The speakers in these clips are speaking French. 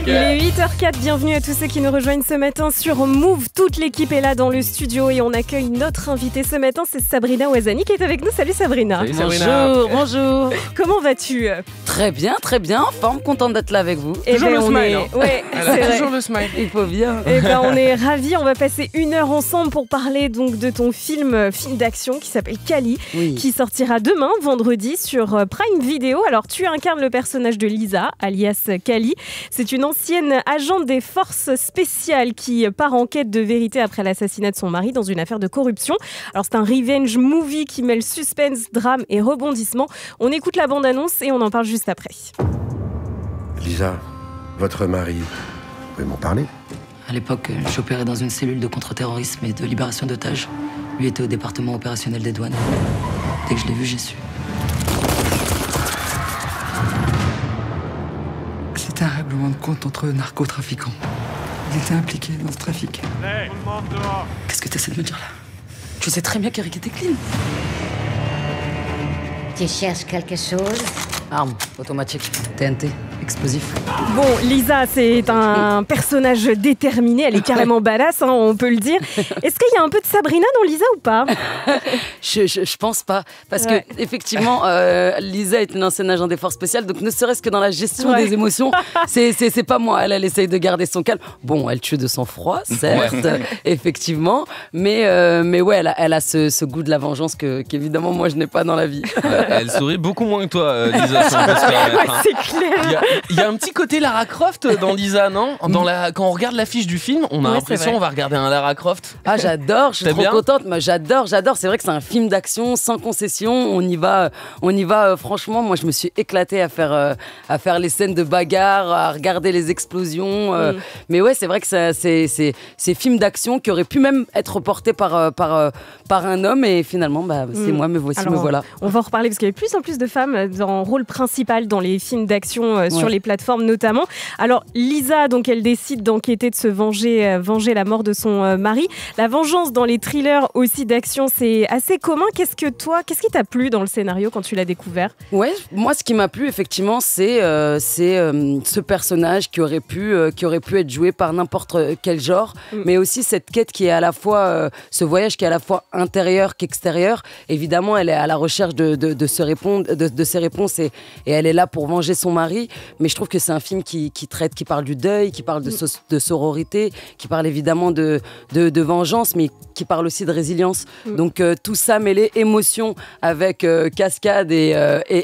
Il est 8h04, bienvenue à tous ceux qui nous rejoignent ce matin sur Move. Toute l'équipe est là dans le studio et on accueille notre invitée ce matin, c'est Sabrina Ouazani qui est avec nous. Salut Sabrina. Salut Sabrina. Bonjour. Comment vas-tu? Très bien, en forme, contente d'être là avec vous. Toujours le smile. Ouais, c'est vrai. Toujours le smile. Il faut bien. Et ben, on est ravis, on va passer 1 heure ensemble pour parler donc de ton film d'action qui s'appelle Kali, qui sortira demain, vendredi, sur Prime Video. Alors tu incarnes le personnage de Lisa, alias Kali. C'est une ancienne agente des forces spéciales qui part en quête de vérité après l'assassinat de son mari dans une affaire de corruption. Alors c'est un revenge movie qui mêle suspense, drame et rebondissement. On écoute la bande-annonce et on en parle juste après. Lisa, votre mari, vous pouvez m'en parler? À l'époque, j'opérais dans une cellule de contre-terrorisme et de libération d'otages. Lui était au département opérationnel des douanes. Dès que je l'ai vu, j'ai su. C'était un règlement de compte entre narcotrafiquants. Il était impliqué dans ce trafic. Qu'est-ce que tu essaies de me dire là? Tu sais très bien qu'Eric était clean. Tu cherches quelque chose? Arme, automatique, TNT, explosif. Bon, Lisa, c'est un personnage déterminé, elle est carrément badass, hein, on peut le dire. Est-ce qu'il y a un peu de Sabrina dans Lisa ou pas? Je pense pas, parce que effectivement, Lisa est une ancienne agent des forces spéciales, donc ne serait-ce que dans la gestion des émotions, c'est pas moi. Elle essaye de garder son calme. Bon, elle tue de sang-froid, certes, effectivement, mais ouais, elle a ce goût de la vengeance qu'évidemment moi je n'ai pas dans la vie. Elle sourit beaucoup moins que toi, Lisa. Si on peut se permettre, hein. C'est clair. Il y a un petit côté Lara Croft dans Lisa, non? Quand on regarde l'affiche du film, on a l'impression qu'on va regarder un Lara Croft. Ah, j'adore, je suis trop contente. Moi, j'adore. C'est vrai que c'est un film d'action sans concession. On y va. Franchement, moi, je me suis éclatée à faire les scènes de bagarre, à regarder les explosions. Mais ouais, c'est vrai que c'est film d'action qui aurait pu même être porté par un homme. Et finalement, c'est moi, me voici, me voilà. On va en reparler parce qu'il y a de plus en plus de femmes en rôle principal dans les films d'action sur les plateformes notamment. Alors Lisa, donc elle décide d'enquêter, de se venger la mort de son mari. La vengeance dans les thrillers aussi d'action, c'est assez commun. Qu'est-ce qui t'a plu dans le scénario quand tu l'as découvert? Ouais, moi ce qui m'a plu effectivement, c'est ce personnage qui aurait pu être joué par n'importe quel genre, mais aussi cette quête qui est à la fois ce voyage qui est à la fois intérieur qu'extérieur. Évidemment, elle est à la recherche de ses réponses et elle est là pour venger son mari, mais je trouve que c'est un film qui parle du deuil, qui parle de sororité, qui parle évidemment de vengeance, mais qui parle aussi de résilience. Donc tout ça mêlé, émotion avec cascade et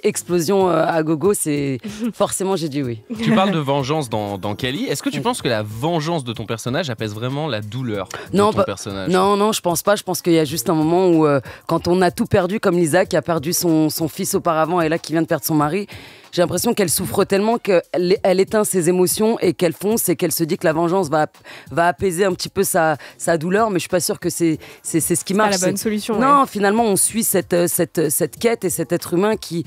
explosion à gogo, c'est forcément j'ai dit oui. Tu parles de vengeance dans Kali. Est-ce que tu penses que la vengeance de ton personnage apaise vraiment la douleur de ton personnage? Non, je pense pas. Je pense qu'il y a juste un moment où quand on a tout perdu, comme Lisa qui a perdu son fils auparavant et là qui vient de perdre son mari, j'ai l'impression qu'elle souffre tellement qu'elle éteint ses émotions et qu'elle fonce et qu'elle se dit que la vengeance va apaiser un petit peu sa douleur, mais je suis pas sûre que c'est ce qui marche. C'est pas la bonne solution. Non, finalement, on suit cette quête et cet être humain qui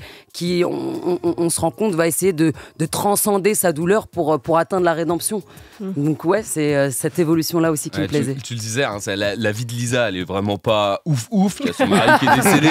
on se rend compte, va essayer de transcender sa douleur pour atteindre la rédemption. Donc ouais, c'est cette évolution-là aussi qui me plaisait. Tu le disais, hein, la vie de Lisa, elle est vraiment pas ouf. Il y a son mari qui est décédé,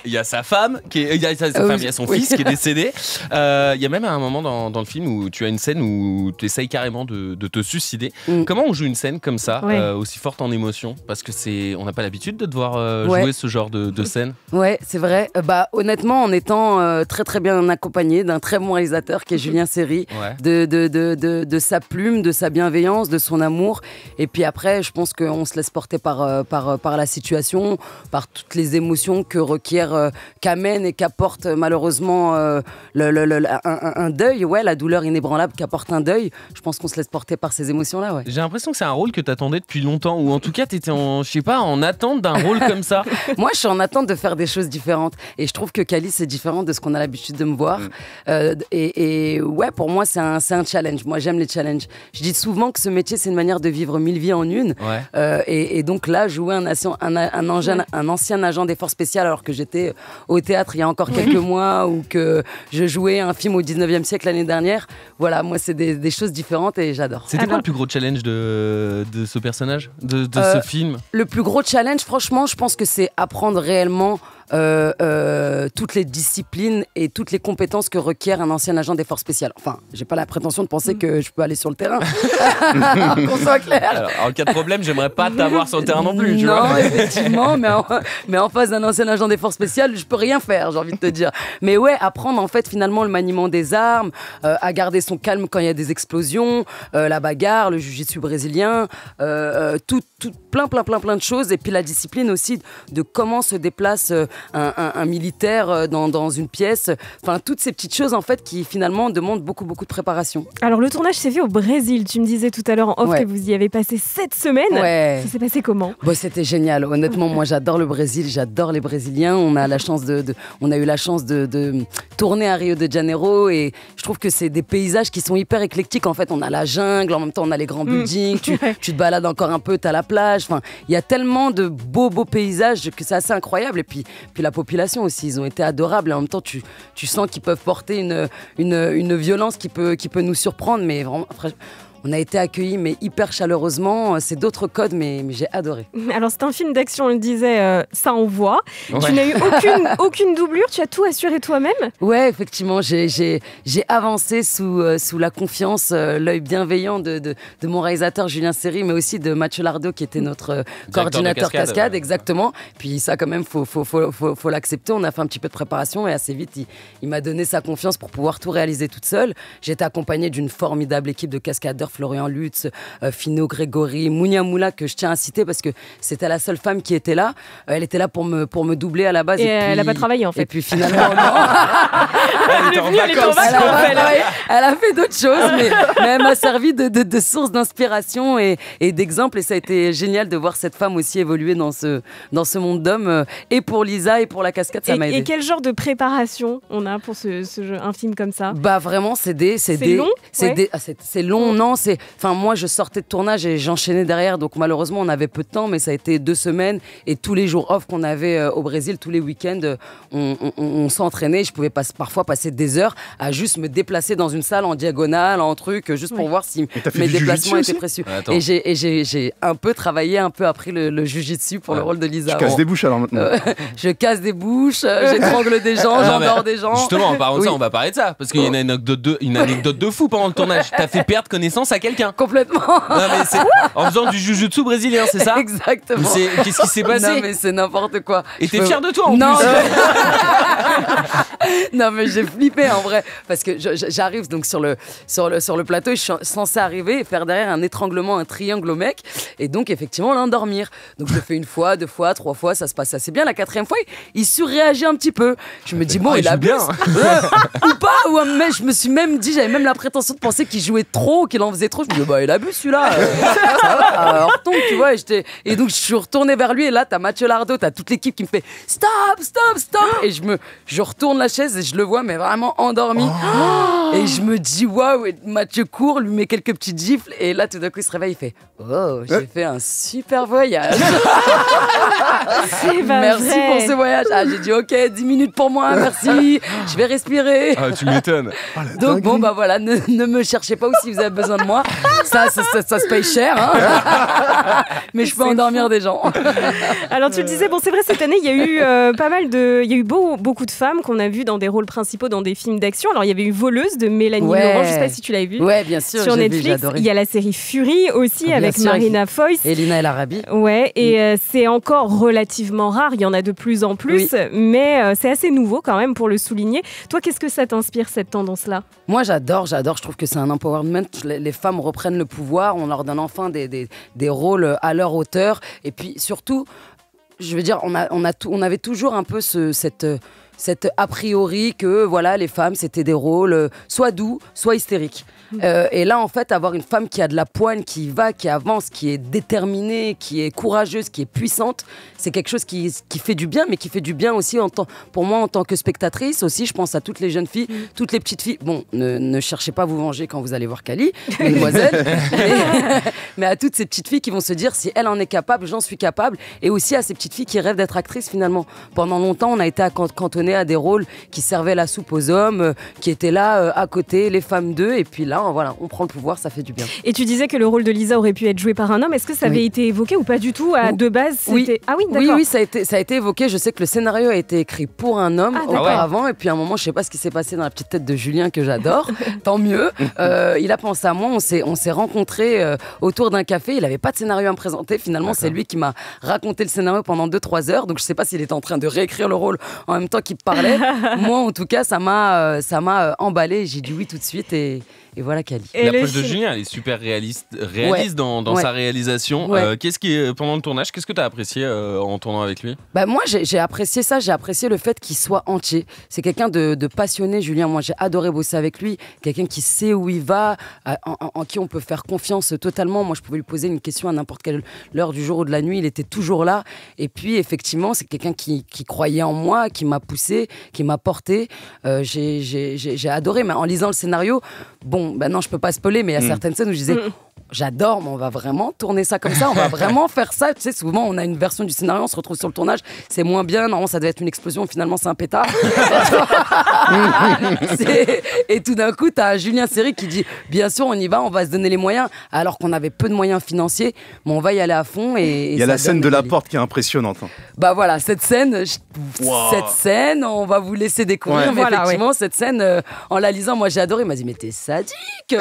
il y a sa femme, il y a son fils qui est décédé. Il y a même un moment dans le film où tu as une scène où tu essayes carrément de te suicider. Comment on joue une scène comme ça, aussi forte en émotion? Parce que on n'a pas l'habitude de devoir jouer ce genre de scène. Ouais, c'est vrai. Honnêtement, en étant très très bien accompagné d'un très bon réalisateur qui est Julien Seri, de sa plume, de sa bienveillance, de son amour. Et puis après, je pense qu'on se laisse porter par la situation, par toutes les émotions que requiert, qu'amène et qu'apporte malheureusement un deuil, la douleur inébranlable qu'apporte un deuil. Je pense qu'on se laisse porter par ces émotions-là. Ouais. J'ai l'impression que c'est un rôle que tu attendais depuis longtemps, ou en tout cas tu étais en attente d'un rôle comme ça. Moi, je suis en attente de faire des choses différentes. Et je trouve que Kali, c'est différent de ce qu'on a l'habitude de me voir. Et ouais, pour moi, c'est un challenge. Moi, j'aime les challenges. Je dis souvent que ce métier, c'est une manière de vivre 1000 vies en une. Et donc là, jouer un ancien agent des forces spéciales alors que j'étais au théâtre il y a encore quelques mois ou que je jouais un film au 19e siècle l'année dernière. Voilà, moi, c'est des choses différentes et j'adore. C'était quoi le plus gros challenge de ce personnage, de ce film? Le plus gros challenge, franchement, je pense que c'est apprendre réellement toutes les disciplines et toutes les compétences que requiert un ancien agent des forces spéciales. Enfin, j'ai pas la prétention de penser que je peux aller sur le terrain. Qu'on soit clair. Alors, en cas de problème, j'aimerais pas t'avoir sur le terrain non plus. Tu vois. Effectivement, mais en face d'un ancien agent des forces spéciales, je peux rien faire, j'ai envie de te dire. Mais ouais, apprendre en fait finalement le maniement des armes, à garder son calme quand il y a des explosions, la bagarre, le jiu-jitsu brésilien, plein de choses. Et puis la discipline aussi de comment se déplace un militaire dans une pièce. Enfin, toutes ces petites choses en fait qui finalement demandent beaucoup de préparation. Alors le tournage s'est fait au Brésil. Tu me disais tout à l'heure en off que vous y avez passé 7 semaines. Ouais. Ça s'est passé comment ? Bon, c'était génial. Honnêtement, moi j'adore le Brésil, j'adore les Brésiliens. On a eu la chance de tourner à Rio de Janeiro et je trouve que c'est des paysages qui sont hyper éclectiques. En fait, on a la jungle, en même temps on a les grands buildings, tu te balades encore un peu, t'as la plage. Enfin, il y a tellement de beaux paysages que c'est assez incroyable. Et puis la population aussi, ils ont été adorables. Et en même temps, tu sens qu'ils peuvent porter une violence qui peut nous surprendre, mais vraiment. On a été accueillis, mais hyper chaleureusement. C'est d'autres codes, mais j'ai adoré. Alors, c'est un film d'action, on le disait, ça on voit. Ouais. Tu n'as eu aucune doublure, tu as tout assuré toi-même ? Ouais, effectivement, j'ai avancé sous la confiance, l'œil bienveillant de mon réalisateur Julien Serry, mais aussi de Mathieu Lardo, qui était notre coordinateur cascade, exactement. Puis ça, quand même, faut l'accepter. On a fait un petit peu de préparation et assez vite, il m'a donné sa confiance pour pouvoir tout réaliser toute seule. J'ai été accompagnée d'une formidable équipe de cascadeurs, Florian Lutz, Fino Grégory, Mounia Moula, que je tiens à citer parce que c'était la seule femme qui était là. Elle était là pour me doubler à la base. Et elle n'a pas travaillé en fait. Et puis finalement, non. Elle a fait d'autres choses, mais elle m'a servi de source d'inspiration et d'exemple. Et ça a été génial de voir cette femme aussi évoluer dans ce monde d'hommes. Et pour Lisa et pour la cascade, ça m'a aidé. Et quel genre de préparation on a pour un film comme ça ? Bah vraiment, c'est long. C'est long, non. Enfin, moi, je sortais de tournage et j'enchaînais derrière. Donc, malheureusement, on avait peu de temps, mais ça a été 2 semaines. Et tous les jours off qu'on avait au Brésil, tous les week-ends, on s'entraînait. Je pouvais parfois passer des heures à juste me déplacer dans une salle en diagonale, en truc, juste pour voir si mes déplacements étaient précieux. Et j'ai un peu travaillé, un peu appris le jiu-jitsu pour le rôle de Lisa. Tu casses des bouches alors maintenant. Je casse des bouches, j'étrangle des gens, j'endors des gens. Justement, en parlant de ça, on va parler de ça. Parce qu'il y a une anecdote de fou pendant le tournage. T'as fait perdre connaissance à quelqu'un. Complètement. Non, mais en faisant du jiu-jitsu brésilien, c'est ça ? Exactement. Qu'est-ce qui s'est passé ? Non, mais c'est n'importe quoi. Et t'es fier de toi en plus. Non, mais j'ai flippé en vrai. Parce que j'arrive donc sur le plateau et je suis censée arriver et faire derrière un étranglement, un triangle au mec. Et donc, effectivement, l'endormir. Donc, je le fais 1 fois, 2 fois, 3 fois, ça se passe assez bien. La 4e fois, il surréagit un petit peu. Je me dis, bon, il a bien. Ou pas, mais je me suis même dit, j'avais même la prétention de penser qu'il jouait trop, qu'il en faisait trop. Je me dis, bah, il a bu celui-là. Alors, tombe, tu vois. Et donc, je suis retournée vers lui. Et là, t'as Mathieu Lardo, t'as toute l'équipe qui me fait stop. Et je retourne la chaise et je le vois, mais vraiment endormi. Et je me dis, waouh. Mathieu court, lui met quelques petites gifles. Et là, tout d'un coup, il se réveille, il fait oh, j'ai fait un super voyage. Merci vrai. pour ce voyage. J'ai dit, ok, 10 minutes pour moi, merci. Je vais respirer. Ah, tu m'étonnes. Donc, bon, bah voilà, ne me cherchez pas où si vous avez besoin de moi. Ça se paye cher. Hein. Mais je peux endormir des gens. Alors, tu le disais, bon, c'est vrai, cette année, il y a eu beaucoup de femmes qu'on a vues dans des rôles principaux dans des films d'action. Alors, il y avait eu Voleuse de Mélanie Laurent, je ne sais pas si tu l'as vu. Ouais, bien sûr. Sur Netflix. Il y a la série Fury aussi avec Marina Foïs. Et Lina El Arabi. Ouais, et c'est encore relativement rare. Il y en a de plus en plus, mais c'est assez nouveau quand même pour le souligner. Toi, qu'est-ce que ça t'inspire, cette tendance-là ? Moi, j'adore. Je trouve que c'est un empowerment. Les femmes reprennent le pouvoir. On leur donne enfin des rôles à leur hauteur. Et puis surtout, je veux dire, on avait toujours un peu cette a priori que voilà, les femmes, c'était des rôles soit doux, soit hystériques. Et là, en fait, avoir une femme qui a de la poigne, qui va, qui avance, qui est déterminée, qui est courageuse, qui est puissante, c'est quelque chose qui fait du bien, mais qui fait du bien aussi pour moi en tant que spectatrice. Aussi, je pense à toutes les jeunes filles, toutes les petites filles. Bon, ne cherchez pas à vous venger quand vous allez voir Cali, mesdemoiselles, mais à toutes ces petites filles qui vont se dire, si elle en est capable, j'en suis capable. Et aussi à ces petites filles qui rêvent d'être actrices finalement. Pendant longtemps, on a été cantonné donné à des rôles qui servaient la soupe aux hommes, qui étaient là à côté, les femmes d'eux. Et puis là, voilà, on prend le pouvoir, ça fait du bien. Et tu disais que le rôle de Lisa aurait pu être joué par un homme. Est-ce que ça avait été évoqué ou pas du tout de base? Oui. Ah oui, d'accord. Oui, ça a été évoqué. Je sais que le scénario a été écrit pour un homme auparavant. Et puis à un moment, je sais pas ce qui s'est passé dans la petite tête de Julien que j'adore. Tant mieux. Il a pensé à moi. On s'est rencontrés autour d'un café. Il avait pas de scénario à me présenter. Finalement, c'est lui qui m'a raconté le scénario pendant 2-3 heures. Donc je sais pas s'il était en train de réécrire le rôle en même temps qu'il parlait. Moi, en tout cas, ça m'a emballé. J'ai dit oui tout de suite et voilà Cali. L'approche de Julien, elle est super réaliste dans sa réalisation. Pendant le tournage, qu'est-ce que tu as apprécié en tournant avec lui? Moi, j'ai apprécié ça. J'ai apprécié le fait qu'il soit entier. C'est quelqu'un de passionné, Julien. Moi, j'ai adoré bosser avec lui. Quelqu'un qui sait où il va, en qui on peut faire confiance totalement. Moi, je pouvais lui poser une question à n'importe quelle heure du jour ou de la nuit. Il était toujours là. Et puis, effectivement, c'est quelqu'un qui croyait en moi, qui m'a poussé, qui m'a porté. J'ai adoré. Mais en lisant le scénario, non, je peux pas spoiler, mais il y a certaines scènes où je disais j'adore, mais on va vraiment tourner ça comme ça, on va vraiment faire ça. Tu sais, souvent, on a une version du scénario, on se retrouve sur le tournage, c'est moins bien, normalement, ça devait être une explosion, finalement, c'est un pétard. Et tout d'un coup, t'as Julien Seri qui dit, bien sûr, on y va, on va se donner les moyens, alors qu'on avait peu de moyens financiers, mais on va y aller à fond. Il y a la scène de la porte qui est impressionnante. Voilà, cette scène, on va vous laisser découvrir, mais effectivement, cette scène, en la lisant, moi, j'ai adoré, il m'a dit, mais t'es sadique, t'aimes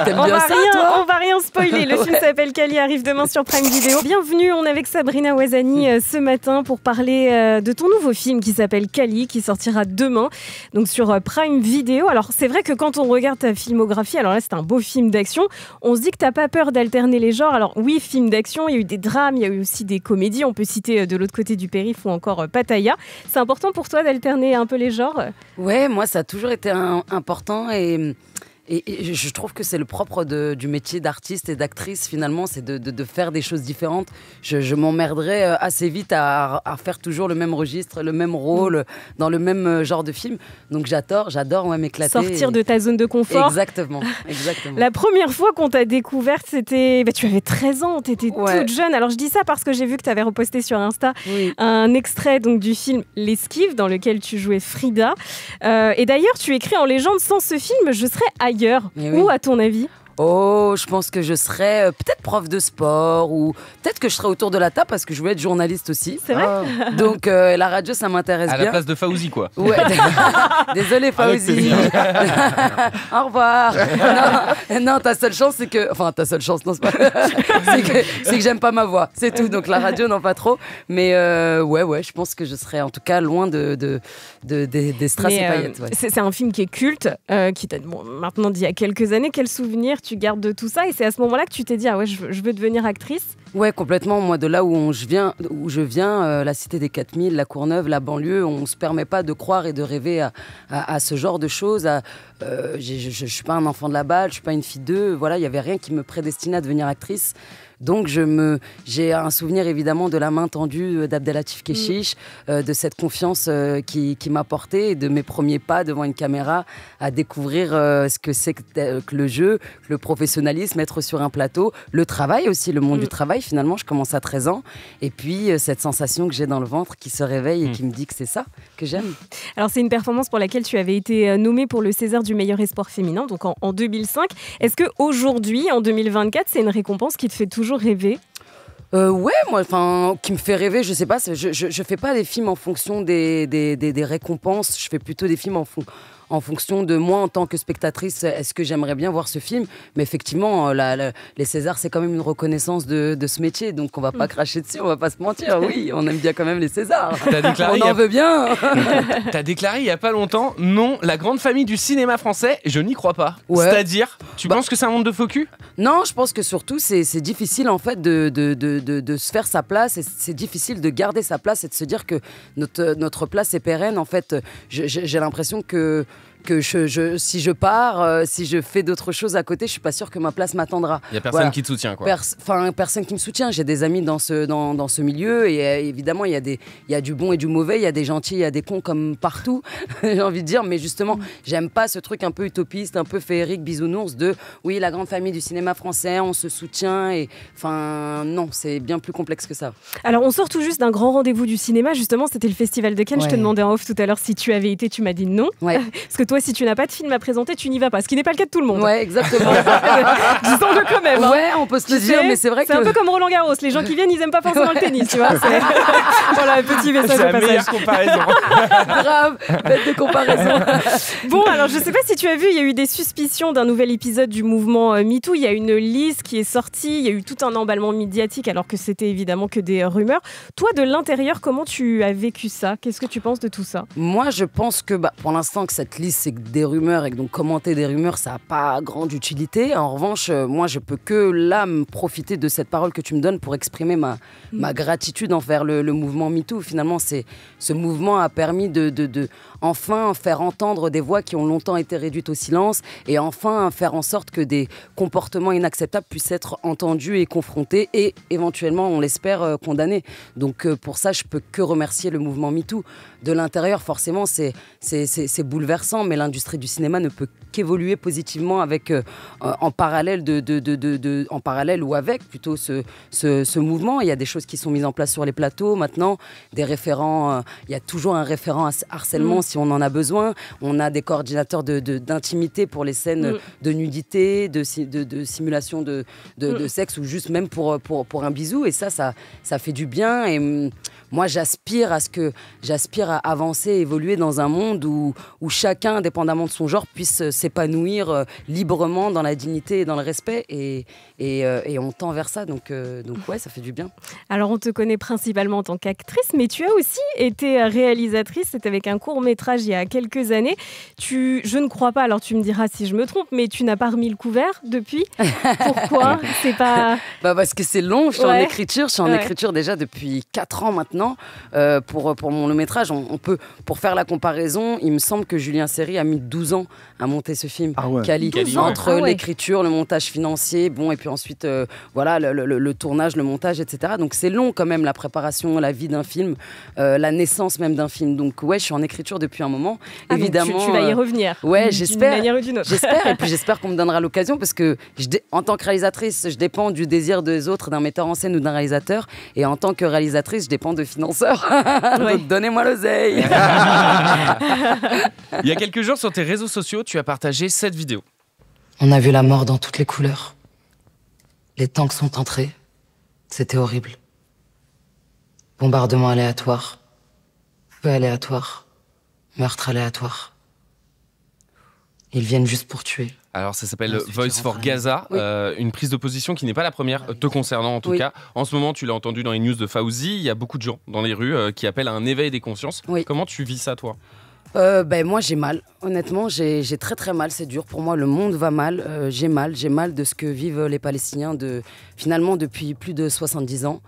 bien ça, toi? On va rien spoiler. Le film s'appelle Cali, arrive demain sur Prime Video. Bienvenue, on est avec Sabrina Ouazani ce matin pour parler de ton nouveau film qui s'appelle Cali, qui sortira demain, donc sur Prime Video. Alors c'est vrai que quand on regarde ta filmographie, alors là c'est un beau film d'action, on se dit que t'as pas peur d'alterner les genres. Alors oui, film d'action, il y a eu des drames, il y a eu aussi des comédies, on peut citer De l'autre côté du périph' ou encore Pattaya. C'est important pour toi d'alterner un peu les genres? Ouais, moi ça a toujours été important et je trouve que c'est le propre du métier d'artiste et d'actrice, finalement, c'est de faire des choses différentes. Je m'emmerderais assez vite à faire toujours le même registre, le même rôle, dans le même genre de film. Donc j'adore m'éclater. Sortir de ta zone de confort. Exactement. La première fois qu'on t'a découverte, c'était... tu avais 13 ans, t'étais toute jeune. Alors je dis ça parce que j'ai vu que t'avais reposté sur Insta un extrait donc, du film L'Esquive, dans lequel tu jouais Frida. Et d'ailleurs, tu écris en légende, sans ce film, je serais ailleurs. Où, à ton avis? Oh, je pense que je serais peut-être prof de sport ou peut-être que je serais autour de la table parce que je voulais être journaliste aussi. C'est vrai. Donc la radio, ça m'intéresse bien. À la place de Fauzi, quoi. Ouais. Désolé, Fauzi. Au revoir. Non, ta seule chance, c'est que... Enfin, ta seule chance, non, c'est pas... c'est que j'aime pas ma voix, c'est tout. Donc la radio, non, pas trop. Mais je pense que je serais en tout cas loin des strass et paillettes. Ouais. C'est un film qui est culte, qui t'a maintenant d'il y a quelques années. Quel souvenir tu gardes de tout ça? Et c'est à ce moment-là que tu t'es dit, je veux devenir actrice? Ouais, complètement. Moi, de là où je viens, la cité des 4000, la Courneuve, la banlieue, on ne se permet pas de croire et de rêver à ce genre de choses. Je ne suis pas un enfant de la balle, je ne suis pas une fille d'eux. Voilà, il n'y avait rien qui me prédestinait à devenir actrice. Donc j'ai un souvenir évidemment de la main tendue d'Abdelatif Kechiche, de cette confiance qui m'a portée, de mes premiers pas devant une caméra à découvrir ce que c'est que le jeu, le professionnalisme, être sur un plateau, le travail aussi, le monde du travail. Finalement, je commence à 13 ans et puis cette sensation que j'ai dans le ventre qui se réveille et qui me dit que c'est ça que j'aime. Alors c'est une performance pour laquelle tu avais été nommée pour le César du meilleur espoir féminin, donc en 2005. Est-ce qu'aujourd'hui, en 2024, c'est une récompense qui te fait toujours rêver? Ouais, moi, qui me fait rêver, je sais pas, je fais pas des films en fonction des récompenses, je fais plutôt des films en fonction de moi en tant que spectatrice, est-ce que j'aimerais bien voir ce film? Mais effectivement, les Césars, c'est quand même une reconnaissance de ce métier, donc on va pas cracher dessus, on va pas se mentir. Oui, on aime bien quand même les Césars. On en veut bien. T'as déclaré il y a pas longtemps, non, la grande famille du cinéma français, je n'y crois pas. Ouais. C'est-à-dire, tu penses que c'est un monde de faux cul? Non, je pense que surtout, c'est difficile en fait de se faire sa place, et c'est difficile de garder sa place et de se dire que notre place est pérenne. En fait, j'ai l'impression que si je pars, si je fais d'autres choses à côté, je suis pas sûre que ma place m'attendra. Il y a personne qui te soutient, quoi. Personne qui me soutient. J'ai des amis dans ce milieu et évidemment il y a du bon et du mauvais, il y a des gentils, il y a des cons comme partout. J'ai envie de dire, mais justement, j'aime pas ce truc un peu utopiste, un peu féerique, bisounours de oui, la grande famille du cinéma français, on se soutient et enfin non, c'est bien plus complexe que ça. Alors on sort tout juste d'un grand rendez-vous du cinéma, justement, c'était le Festival de Cannes. Je te demandais en off tout à l'heure si tu avais été, tu m'as dit non. Parce que toi, si tu n'as pas de film à présenter, tu n'y vas pas, ce qui n'est pas le cas de tout le monde. Ouais, exactement. Disons-le quand même. Hein. Ouais, on peut se le dire, mais c'est vrai que... C'est un peu comme Roland Garros, les gens qui viennent, ils aiment pas forcément le tennis, tu vois. Voilà, petit message de passage. C'est la meilleure comparaison. Grave, bête de comparaison. Bon, alors je sais pas si tu as vu, il y a eu des suspicions d'un nouvel épisode du mouvement MeToo. Il y a une liste qui est sortie, il y a eu tout un emballement médiatique alors que c'était évidemment que des rumeurs. Toi, de l'intérieur, comment tu as vécu ça? Qu'est-ce que tu penses de tout ça? Moi, je pense que pour l'instant, que cette liste, c'est des rumeurs et que donc commenter des rumeurs, ça n'a pas grande utilité. En revanche, moi, je peux que là me profiter de cette parole que tu me donnes pour exprimer ma gratitude envers le mouvement MeToo. Finalement, ce mouvement a permis de enfin faire entendre des voix qui ont longtemps été réduites au silence et enfin faire en sorte que des comportements inacceptables puissent être entendus et confrontés et éventuellement, on l'espère, condamnés. Donc pour ça, je peux que remercier le mouvement MeToo. De l'intérieur, forcément, c'est bouleversant, mais l'industrie du cinéma ne peut qu'évoluer positivement avec, en parallèle en parallèle ou avec plutôt ce mouvement. Il y a des choses qui sont mises en place sur les plateaux maintenant, des référents, il y a toujours un référent harcèlement si on en a besoin. On a des coordinateurs d'intimité pour les scènes de nudité, de simulation de sexe ou juste même pour un bisou. Et ça fait du bien. Et moi, j'aspire à avancer, évoluer dans un monde où chacun, indépendamment de son genre, puisse s'épanouir librement dans la dignité et dans le respect. Et on tend vers ça. Donc ouais, ça fait du bien. Alors, on te connaît principalement en tant qu'actrice, mais tu as aussi été réalisatrice. C'était avec un court-métrage il y a quelques années. Je ne crois pas, alors tu me diras si je me trompe, mais tu n'as pas remis le couvert depuis. Pourquoi? C'est pas... parce que c'est long, je suis en écriture. Je suis en écriture déjà depuis 4 ans maintenant. Pour mon long-métrage, pour faire la comparaison, il me semble que Julien Seri a mis 12 ans à monter ce film. Cali, entre l'écriture, le montage financier, et puis ensuite, le tournage, le montage, etc. Donc c'est long quand même, la préparation, la vie d'un film, la naissance même d'un film. Donc ouais, je suis en écriture depuis un moment. Évidemment, tu vas y revenir. Ouais, j'espère. D'une manière ou d'une autre. J'espère, et puis j'espère qu'on me donnera l'occasion parce que en tant que réalisatrice, je dépends du désir des autres, d'un metteur en scène ou d'un réalisateur. Et en tant que réalisatrice, je dépends de financeurs. Donc donnez-moi l'oseille. Il y a quelques jours, sur tes réseaux sociaux, tu as partagé cette vidéo. On a vu la mort dans toutes les couleurs. Les tanks sont entrés. C'était horrible. Bombardement aléatoire. Feu aléatoire. Meurtre aléatoire. Ils viennent juste pour tuer. Alors ça s'appelle Voice for Gaza, une prise de position qui n'est pas la première, te concernant en tout cas. En ce moment, tu l'as entendu dans les news de Fauzi, il y a beaucoup de gens dans les rues qui appellent à un éveil des consciences. Comment tu vis ça, toi? Moi j'ai mal, honnêtement j'ai très très mal, c'est dur pour moi, le monde va mal, j'ai mal de ce que vivent les Palestiniens finalement depuis plus de 70 ans.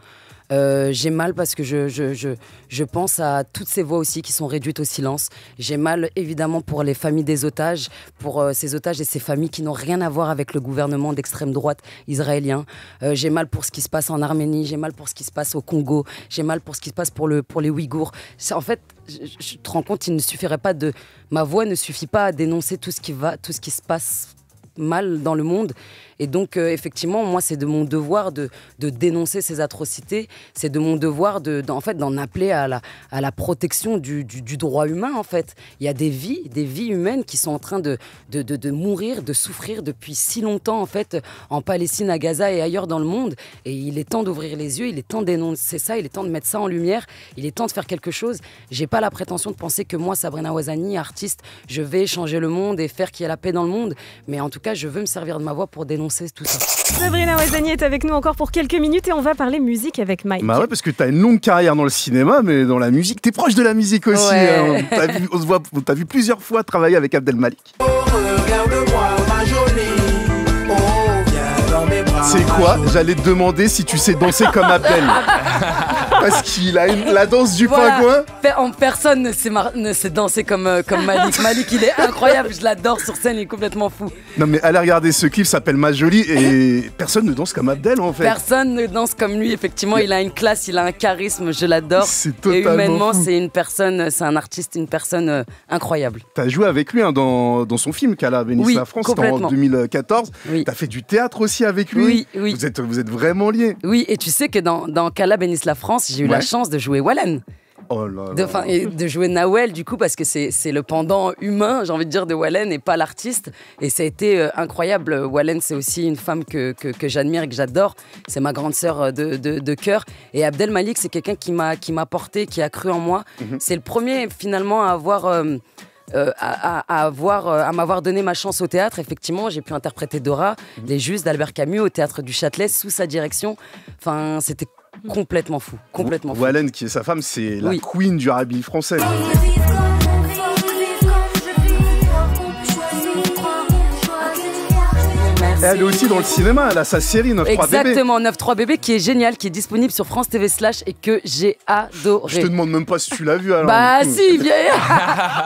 J'ai mal parce que je pense à toutes ces voix aussi qui sont réduites au silence. J'ai mal évidemment pour les familles des otages, pour ces otages et ces familles qui n'ont rien à voir avec le gouvernement d'extrême droite israélien. J'ai mal pour ce qui se passe en Arménie, j'ai mal pour ce qui se passe au Congo, j'ai mal pour ce qui se passe pour les Ouïghours. En fait, je te rends compte, ma voix ne suffit pas à dénoncer tout ce qui se passe mal dans le monde. Et donc, effectivement, moi, c'est de mon devoir de dénoncer ces atrocités. C'est de mon devoir d'en appeler à la protection du droit humain, en fait. Il y a des vies humaines qui sont en train de mourir, de souffrir depuis si longtemps, en fait, en Palestine, à Gaza et ailleurs dans le monde. Et il est temps d'ouvrir les yeux, il est temps de dénoncer ça, il est temps de mettre ça en lumière, il est temps de faire quelque chose. J'ai pas la prétention de penser que moi, Sabrina Ouazani, artiste, je vais changer le monde et faire qu'il y ait la paix dans le monde. Mais en tout cas, je veux me servir de ma voix pour dénoncer tout ça. Sabrina Ouazani est avec nous encore pour quelques minutes et on va parler musique avec Mike. Bah ouais, parce que t'as une longue carrière dans le cinéma, mais dans la musique, t'es proche de la musique aussi. Ouais. T'as vu plusieurs fois travailler avec Abdel Malik. Oh, regarde-moi, ma jolie. Oh, viens dans mes bras. C'est quoi? J'allais te demander si tu sais danser comme Abdel. Parce qu'il a la danse du pingouin. Personne ne sait danser comme Malik. Malik, il est incroyable, je l'adore sur scène, il est complètement fou. Non mais allez regarder ce clip, s'appelle Ma Jolie et personne ne danse comme Abdel en fait. Personne ne danse comme lui, effectivement, il a une classe, il a un charisme, je l'adore. C'est totalement et humainement, fou. C'est un artiste, une personne incroyable. T'as joué avec lui dans son film Kala, Bénisse la France, c'était en 2014. Oui. T'as fait du théâtre aussi avec lui. Oui. Vous êtes vraiment liés. Oui, et tu sais que dans Kala, Bénisse la France, j'ai eu la chance de jouer Wallen. Oh là là. De jouer Nawel, du coup, parce que c'est le pendant humain, j'ai envie de dire, de Wallen et pas l'artiste. Et ça a été incroyable. Wallen, c'est aussi une femme que j'admire et que j'adore. C'est ma grande sœur de cœur. Et Abdel Malik, c'est quelqu'un qui m'a porté, qui a cru en moi. C'est le premier, finalement, à m'avoir donné ma chance au théâtre. Effectivement, j'ai pu interpréter Dora, Les Justes d'Albert Camus au Théâtre du Châtelet sous sa direction. Enfin, c'était complètement fou. Wallen, qui est sa femme, c'est la queen du rugby français. Et elle est aussi dans le cinéma, elle a sa série 9-3 bébé. Exactement, 9-3 bébé qui est génial, qui est disponible sur France TV / et que j'ai adoré. Je te demande même pas si tu l'as vu alors. Bah si,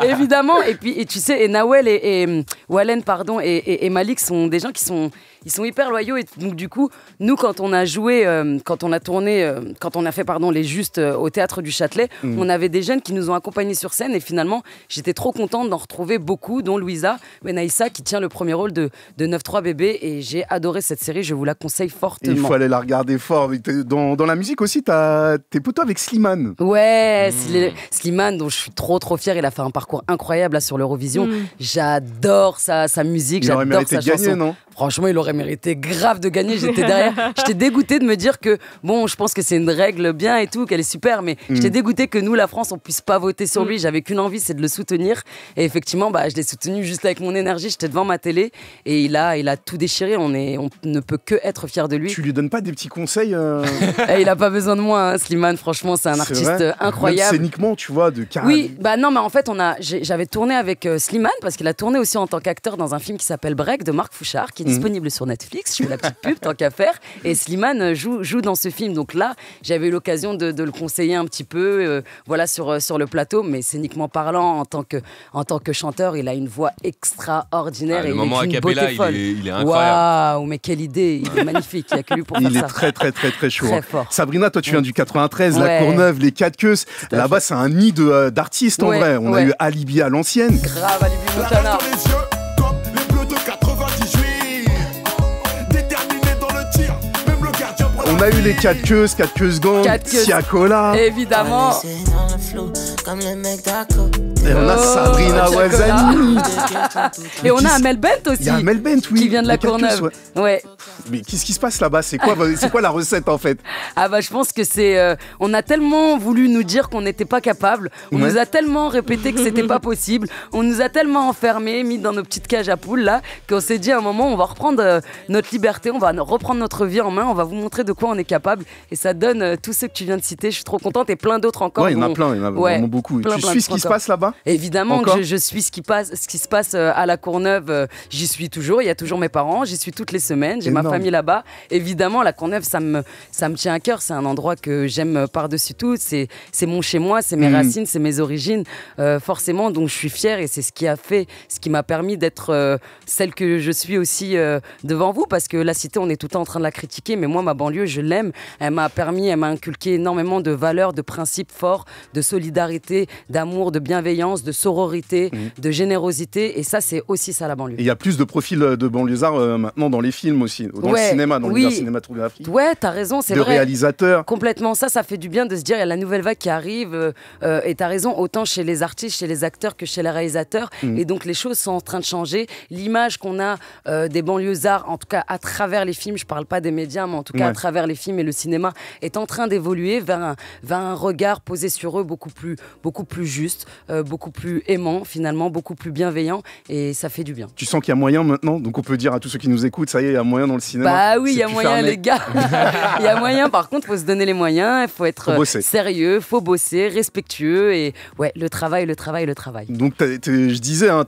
évidemment. Et tu sais, et Nawel et Wallen, pardon, et Malik sont des gens qui sont hyper loyaux. Et donc du coup, nous quand on a joué, quand on a tourné, quand on a fait Les Justes au Théâtre du Châtelet, on avait des jeunes qui nous ont accompagnés sur scène. Et finalement, j'étais trop contente d'en retrouver beaucoup, dont Louisa Benaïssa qui tient le premier rôle de 9-3 bébé. Et j'ai adoré cette série, je vous la conseille fortement. Il faut aller la regarder fort. Dans la musique aussi, t'es plutôt avec Slimane. Ouais, Slimane, dont je suis trop fière. Il a fait un parcours incroyable là, sur l'Eurovision. J'adore sa musique, j'adore sa chanson. Gagner, non? Franchement, il aurait mérité grave de gagner. J'étais derrière. J'étais dégoûtée de me dire que, bon, je pense que c'est une règle bien et tout, qu'elle est super, mais j'étais dégoûtée que nous, la France, on puisse pas voter sur lui. J'avais qu'une envie, c'est de le soutenir. Et effectivement, je l'ai soutenu juste avec mon énergie. J'étais devant ma télé et il a tout déchiré. On ne peut que être fier de lui. Tu lui donnes pas des petits conseils Il a pas besoin de moi, hein, Slimane. Franchement, c'est un artiste incroyable. Même scéniquement, tu vois, de caractère. Oui, non, mais en fait, j'avais tourné avec Slimane parce qu'il a tourné aussi en tant qu'acteur dans un film qui s'appelle Break de Marc Fouchard, qui est disponible sur Netflix. Je fais la petite pub tant qu'à faire. Et Slimane joue dans ce film. Donc là, j'avais eu l'occasion de le conseiller un petit peu, sur le plateau. Mais scéniquement parlant, en tant que chanteur, il a une voix extraordinaire. Le moment a cappella, il est incroyable. Waouh, mais quelle idée! Il est magnifique. Il n'y a que lui pour faire ça. Il est très, très, très, très chaud. Très fort. Sabrina, toi, tu viens du 93, La Courneuve, les Quatre Queues. Là-bas, c'est un nid d'artistes en vrai. On a eu Alibi à l'ancienne. Grave, Alibi Montana. On a eu les Quatre Queues Gang, Siakola. Évidemment. Et on a Sabrina Ouazani. Et on a Amel Bent aussi. Il y a Amel Bent, oui. Qui vient de La Courneuve. Ouais. Mais qu'est-ce qui se passe là-bas? C'est quoi la recette en fait? Je pense que c'est... on a tellement voulu nous dire qu'on n'était pas capable. On nous a tellement répété que c'était pas possible. On nous a tellement enfermés, mis dans nos petites cages à poules là, qu'on s'est dit à un moment, on va reprendre notre liberté, on va reprendre notre vie en main, on va vous montrer de quoi on est capable. Et ça donne tous ceux que tu viens de citer. Je suis trop contente et plein d'autres encore. Ouais, il y en a plein, il y en a vraiment beaucoup. Tu suis ce qui se passe là-bas? Évidemment que je suis ce qui se passe à La Courneuve. J'y suis toujours. Il y a toujours mes parents. J'y suis toutes les semaines. J'ai ma famille là-bas. Évidemment, La Courneuve, ça me tient à cœur. C'est un endroit que j'aime par-dessus tout. C'est mon chez-moi, c'est mes racines, c'est mes origines. Forcément, donc je suis fière et c'est ce qui m'a permis d'être celle que je suis aussi devant vous. Parce que la cité, on est tout le temps en train de la critiquer. Mais moi, ma banlieue, je l'aime. Elle m'a inculqué énormément de valeurs, de principes forts, de solidarité, d'amour, de bienveillance, de sororité, de générosité. Et ça, c'est aussi ça, la banlieue. Et il y a plus de profils de banlieusards maintenant dans les films aussi, dans le cinéma, dans l'univers cinématographique. Ouais, t'as raison, c'est vrai. De réalisateurs. Complètement, ça fait du bien de se dire, il y a la nouvelle vague qui arrive. Et t'as raison, autant chez les artistes, chez les acteurs que chez les réalisateurs. Et donc, les choses sont en train de changer. L'image qu'on a des banlieusards, en tout cas à travers les films, je parle pas des médias, mais en tout cas à travers les films et le cinéma, est en train d'évoluer vers un regard posé sur eux beaucoup plus juste, beaucoup plus aimant finalement, beaucoup plus bienveillant et ça fait du bien. Tu sens qu'il y a moyen maintenant, donc on peut dire à tous ceux qui nous écoutent, ça y est, il y a moyen dans le cinéma. Bah oui, il y a moyen les gars. Il y a moyen, par contre, il faut se donner les moyens, il faut être sérieux, il faut bosser, respectueux et ouais, le travail. Donc je disais, hein,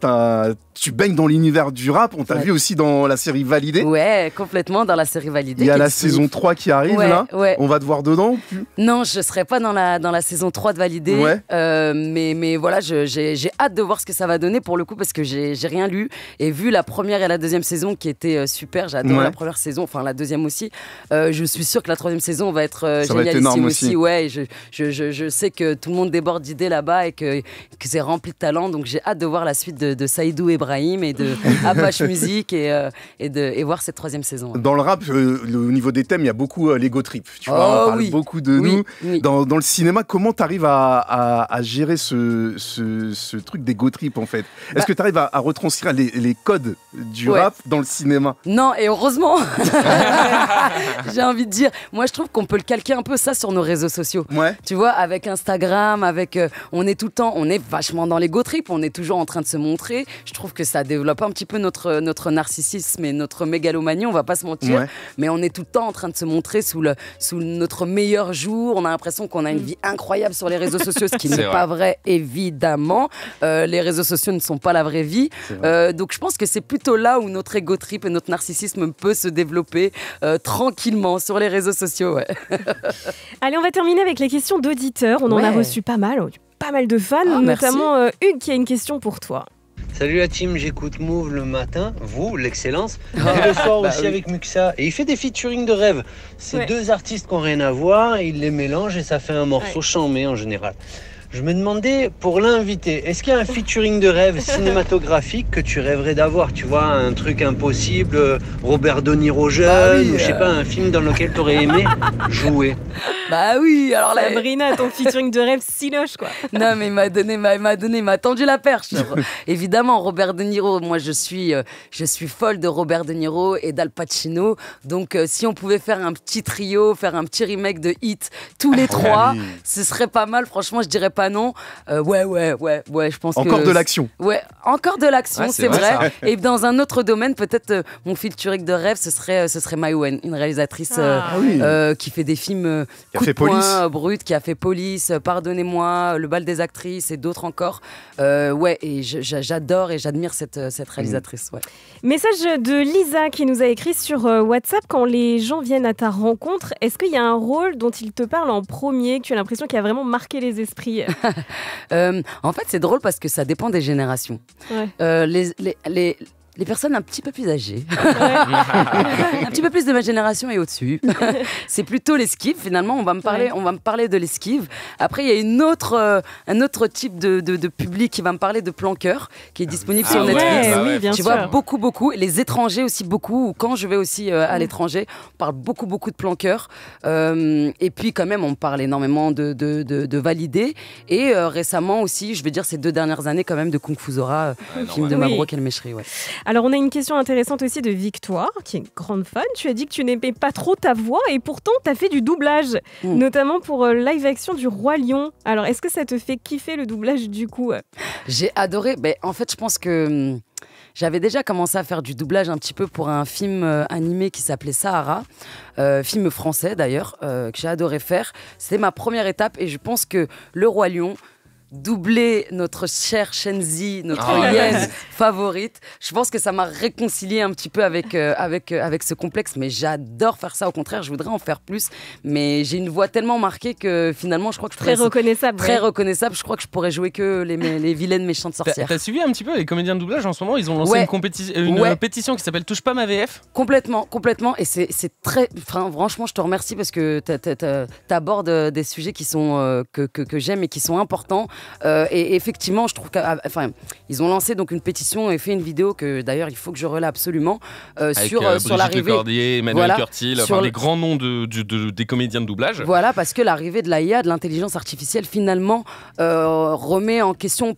tu baignes dans l'univers du rap, on t'a vu aussi dans la série Validé. Ouais, complètement dans la série Validé. Il y a la saison 3 qui arrive là, on va te voir dedans ou plus? Non, je serai pas dans la saison 3 de Validé, mais voilà, j'ai hâte de voir ce que ça va donner pour le coup parce que j'ai rien lu et vu la première et la deuxième saison qui étaient super, j'adore la première saison, enfin la deuxième aussi, je suis sûre que la troisième saison va être génialissime aussi. Ouais, je sais que tout le monde déborde d'idées là-bas et que c'est rempli de talent, donc j'ai hâte de voir la suite de Saïdou Ibrahim et de Apache Music et voir cette troisième saison. Dans le rap, au niveau des thèmes, il y a beaucoup l'ego trip. Tu vois, on parle beaucoup de nous. Oui. Dans le cinéma, comment tu arrives à gérer ce truc d'ego trip en fait? Est-ce que tu arrives à retranscrire les codes du rap dans le cinéma? Non, et heureusement. J'ai envie de dire, moi je trouve qu'on peut le calquer un peu ça sur nos réseaux sociaux. Tu vois, avec Instagram, on est tout le temps, on est vachement dans l'ego trip, on est toujours en train de se montrer. Je trouve que ça développe un petit peu notre narcissisme et notre mégalomanie, on va pas se mentir, mais on est tout le temps en train de se montrer sous notre meilleur jour. On a l'impression qu'on a une vie incroyable sur les réseaux sociaux, ce qui n'est pas vrai, évidemment. Les réseaux sociaux ne sont pas la vraie vie. Donc je pense que c'est plutôt là où notre ego trip et notre narcissisme peut se développer tranquillement sur les réseaux sociaux. Allez, on va terminer avec les questions d'auditeurs. On en a reçu pas mal de fans, notamment Hugues qui a une question pour toi. Salut la team, j'écoute Move le matin, vous, l'excellence, et le soir aussi avec Muxa. Et il fait des featuring de rêve. C'est deux artistes qui n'ont rien à voir, et il les mélange et ça fait un morceau chambé en général. Je me demandais, pour l'inviter, est-ce qu'il y a un featuring de rêve cinématographique que tu rêverais d'avoir? Tu vois, un truc impossible, Robert De Niro jeune, ou je sais pas, un film dans lequel tu aurais aimé jouer? Bah oui, alors là... Sabrina, ton featuring de rêve siloche, quoi. Non, mais il m'a tendu la perche. Évidemment, Robert De Niro, moi je suis folle de Robert De Niro et d'Al Pacino. Donc si on pouvait faire un petit trio, faire un petit remake de Hit, tous les trois, ce serait pas mal. Franchement, je dirais pas non. Ouais, je pense encore de l'action. Ouais, encore de l'action, c'est vrai. Et dans un autre domaine, peut-être mon featuring de rêve, ce serait Maïwen, une réalisatrice qui fait des films coup de poing, brut, qui a fait Police, Pardonnez-moi, Le bal des actrices et d'autres encore. Et j'adore et j'admire cette réalisatrice. Message de Lisa qui nous a écrit sur WhatsApp. Quand les gens viennent à ta rencontre, est-ce qu'il y a un rôle dont ils te parlent en premier, que tu as l'impression qu'il a vraiment marqué les esprits? En fait, c'est drôle parce que ça dépend des générations. Les personnes un petit peu plus âgées, un petit peu plus de ma génération et au-dessus, c'est plutôt l'esquive. Finalement, on va me parler de l'esquive. Après, il y a un autre type de public qui va me parler de Planqueur, qui est disponible sur Netflix. Tu vois, beaucoup. Les étrangers aussi, beaucoup. Ou quand je vais aussi à l'étranger, on parle beaucoup de Planqueur. Et puis, quand même, on parle énormément de Validé. Et récemment aussi, je vais dire ces 2 dernières années, quand même, de Kung Fu Zora, film de Mabrouk El Mechri. Alors, on a une question intéressante aussi de Victoire, qui est une grande fan. Tu as dit que tu n'aimais pas trop ta voix et pourtant, tu as fait du doublage, notamment pour live action du Roi Lion. Alors, est-ce que ça te fait kiffer le doublage du coup? J'ai adoré. En fait, je pense que j'avais déjà commencé à faire du doublage un petit peu pour un film animé qui s'appelait Sahara, film français d'ailleurs, que j'ai adoré faire. C'était ma première étape et je pense que le Roi Lion, doubler notre chère Shenzi, notre hyène favorite. Je pense que ça m'a réconcilié un petit peu avec ce complexe, mais j'adore faire ça. Au contraire, je voudrais en faire plus, mais j'ai une voix tellement marquée que finalement, je crois que je pourrais... Très reconnaissable. Je crois que je pourrais jouer que les vilaines méchantes sorcières. T'as suivi un petit peu les comédiens de doublage en ce moment? Ils ont lancé une pétition qui s'appelle Touche pas ma VF. Complètement. Et c'est très... franchement, je te remercie parce que t'abordes des sujets qui sont que j'aime et qui sont importants. Et effectivement, je trouve qu'ils ont lancé donc une pétition et fait une vidéo que d'ailleurs il faut que je relaie absolument sur l'arrivée. Brigitte Lecordier, Emmanuel Curtil, des grands noms des comédiens de doublage. Voilà, parce que l'arrivée de l'IA, de l'intelligence artificielle, finalement remet en question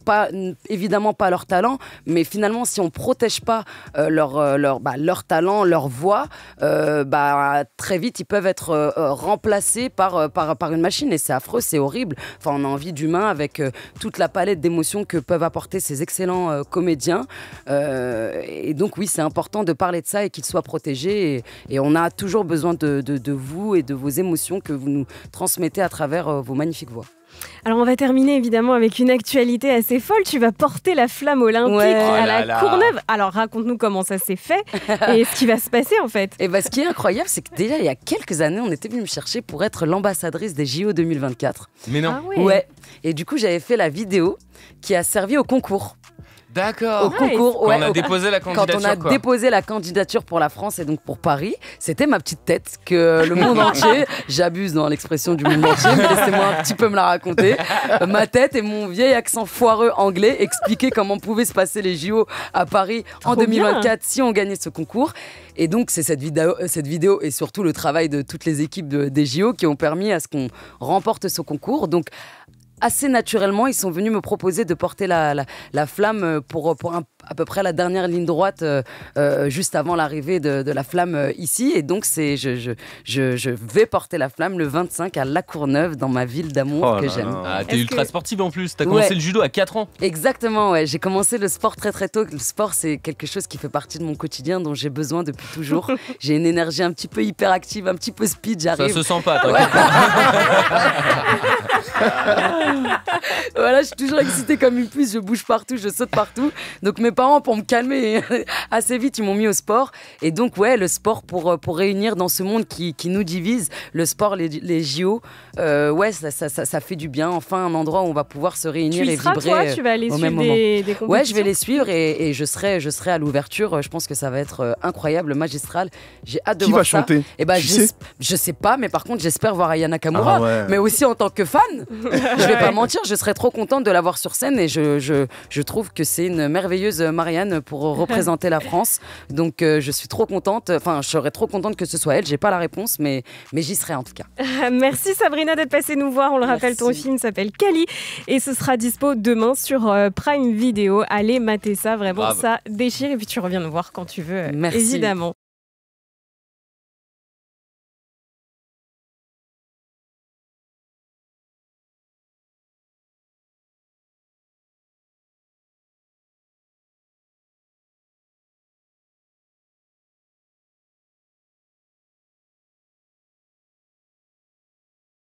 évidemment pas leur talent, mais finalement si on protège pas leur talent, leur voix, très vite ils peuvent être remplacés par une machine et c'est affreux, c'est horrible. Enfin, on a envie d'humains avec toute la palette d'émotions que peuvent apporter ces excellents comédiens. Et donc oui, c'est important de parler de ça et qu'ils soient protégés. Et on a toujours besoin de vous et de vos émotions que vous nous transmettez à travers vos magnifiques voix. Alors on va terminer évidemment avec une actualité assez folle. Tu vas porter la flamme olympique à la Courneuve. Alors raconte-nous comment ça s'est fait et ce qui va se passer en fait. Et ce qui est incroyable, c'est que déjà il y a quelques années, on était venu me chercher pour être l'ambassadrice des JO 2024. Mais non. Ah ouais. Et du coup j'avais fait la vidéo qui a servi au concours. D'accord. Au concours, quand on a déposé la candidature. Quand on a déposé la candidature pour la France et donc pour Paris, c'était ma petite tête que le monde entier, j'abuse dans l'expression du monde entier, mais laissez-moi un petit peu me la raconter. Ma tête et mon vieil accent foireux anglais expliquaient comment pouvaient se passer les JO à Paris en 2024 si on gagnait ce concours. Et donc c'est cette vidéo et surtout le travail de toutes les équipes des JO qui ont permis à ce qu'on remporte ce concours. Donc assez naturellement, ils sont venus me proposer de porter la flamme pour à peu près la dernière ligne droite juste avant l'arrivée de la flamme ici. Et donc, je vais porter la flamme le 25 à La Courneuve, dans ma ville d'amour que j'aime. Ah, t'es ultra sportive en plus. T'as commencé le judo à 4 ans. Exactement, ouais. J'ai commencé le sport très très tôt. Le sport, c'est quelque chose qui fait partie de mon quotidien, dont j'ai besoin depuis toujours. J'ai une énergie un petit peu hyperactive, un petit peu speed, j'arrive. Ça se sent pas, Voilà, je suis toujours excitée comme une puce, je bouge partout, je saute partout. Donc mes parents, pour me calmer assez vite, ils m'ont mis au sport. Et donc le sport pour réunir dans ce monde qui nous divise, le sport, les JO, ça fait du bien. Enfin, un endroit où on va pouvoir se réunir et vibrer. Toi, tu vas aller suivre des compétitions. Ouais, je vais les suivre et je serai à l'ouverture. Je pense que ça va être incroyable, magistral. J'ai hâte de voir ça. Qui va chanter? Je sais pas, mais par contre, j'espère voir Aya Nakamura. Mais aussi en tant que fan, je vais pas mentir, je serais trop contente de la voir sur scène et je trouve que c'est une merveilleuse Marianne pour représenter la France. Donc je suis trop contente, je serais trop contente que ce soit elle. J'ai pas la réponse, mais j'y serai en tout cas. Merci Sabrina d'être passée nous voir. On le rappelle, ton film s'appelle Cali et ce sera dispo demain sur Prime Video. Allez mater ça, vraiment. Bravo. Ça déchire et puis tu reviens nous voir quand tu veux, évidemment.